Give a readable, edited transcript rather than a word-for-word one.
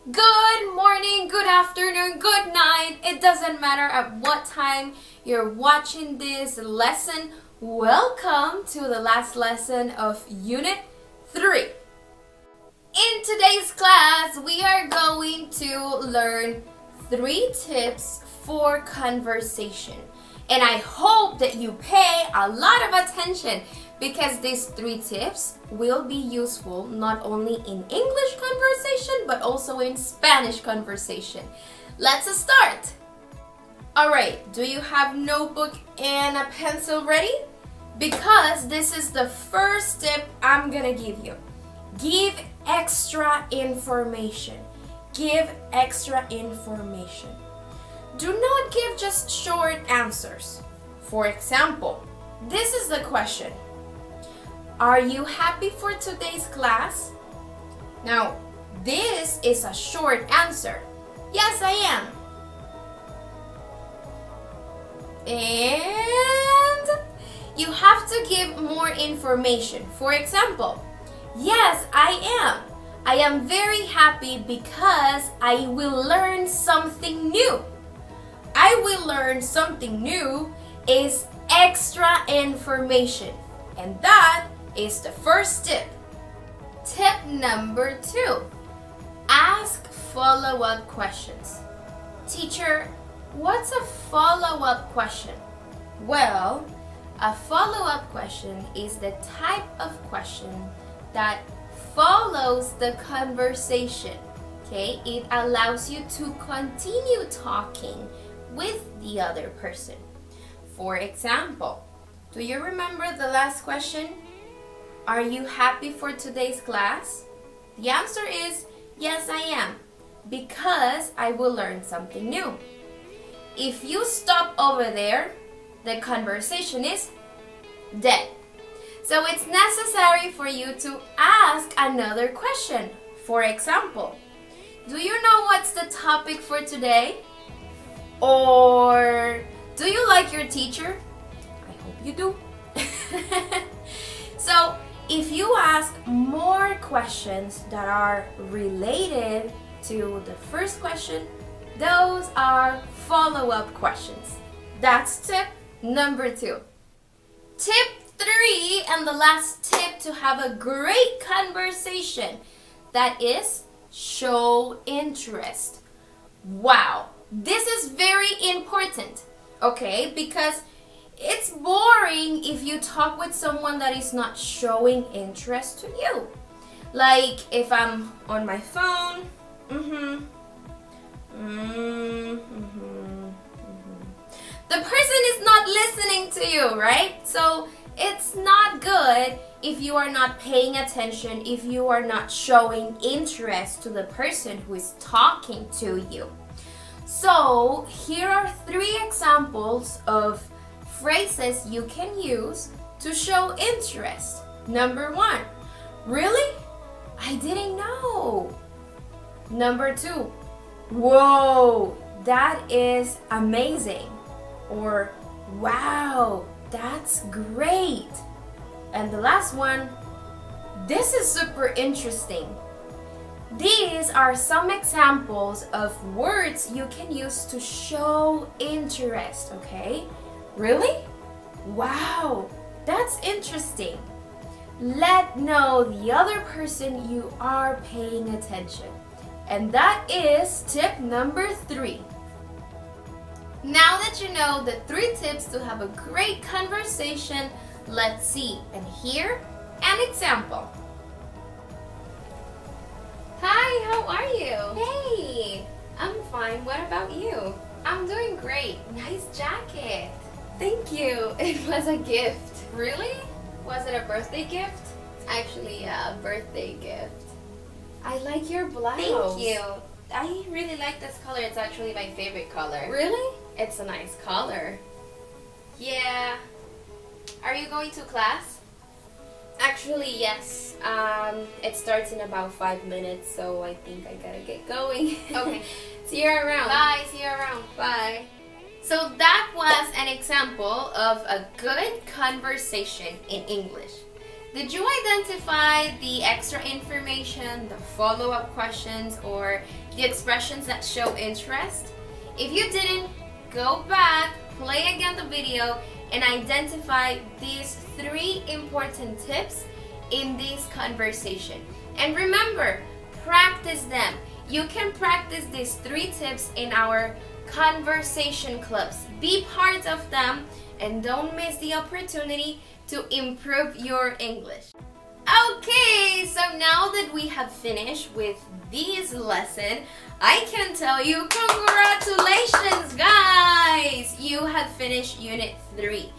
Good morning, good afternoon, good night. It doesn't matter at what time you're watching this lesson. Welcome to the last lesson of Unit 3. In today's class, we are going to learn 3 tips for conversation. And I hope that you pay a lot of attention because these 3 tips will be useful not only in English conversation but also in Spanish conversation. Let's start! Alright, do you have notebook and a pencil ready? Because this is the first tip I'm gonna give you. Give extra information. Give extra information. Do not give just short answers. For example, this is the question. Are you happy for today's class? Now, this is a short answer. Yes, I am. And you have to give more information. For example, yes, I am. I am very happy because I will learn something new. I will learn something new is extra information. And that is the first tip. Tip number 2. Ask follow-up questions. Teacher, what's a follow-up question? Well, a follow-up question is the type of question that follows the conversation. Okay? It allows you to continue talking with the other person. For example, do you remember the last question? Are you happy for today's class? The answer is yes, I am, because I will learn something new. If you stop over there, the conversation is dead. So it's necessary for you to ask another question. For example, do you know what's the topic for today? Or do you like your teacher? I hope you do. So if you ask more questions that are related to the first question, those are follow-up questions. That's tip number 2. Tip 3 and the last tip to have a great conversation, that is show interest. Wow, this is very important, okay? Because it's boring if you talk with someone that is not showing interest to you. Like if I'm on my phone, the person is not listening to you, right? So it's not good if you are not paying attention, if you are not showing interest to the person who is talking to you. So here are 3 examples of phrases you can use to show interest. Number 1, really? I didn't know. Number 2, whoa, that is amazing. Or wow, that's great. And the last one, this is super interesting. These are some examples of words you can use to show interest, okay? Really? Wow, that's interesting. Let know the other person you are paying attention. And that is tip number 3. Now that you know the 3 tips to have a great conversation, let's see and hear an example. Hi, how are you? Hey, I'm fine. What about you? I'm doing great. Nice jacket. Thank you. It was a gift. Really? Was it a birthday gift? It's actually a birthday gift. I like your blouse. Thank you. I really like this color. It's actually my favorite color. Really? It's a nice color. Yeah. Are you going to class? Actually, yes. It starts in about 5 minutes, so I think I gotta get going. Okay. See you around. Bye. See you around. Bye. So that was an example of a good conversation in English. Did you identify the extra information, the follow-up questions, or the expressions that show interest? If you didn't, go back, play again the video, and identify these 3 important tips in this conversation. And remember, practice them. You can practice these 3 tips in our conversation clubs. Be part of them and don't miss the opportunity to improve your English. Okay, so now that we have finished with this lesson, I can tell you congratulations, guys! You have finished Unit 3.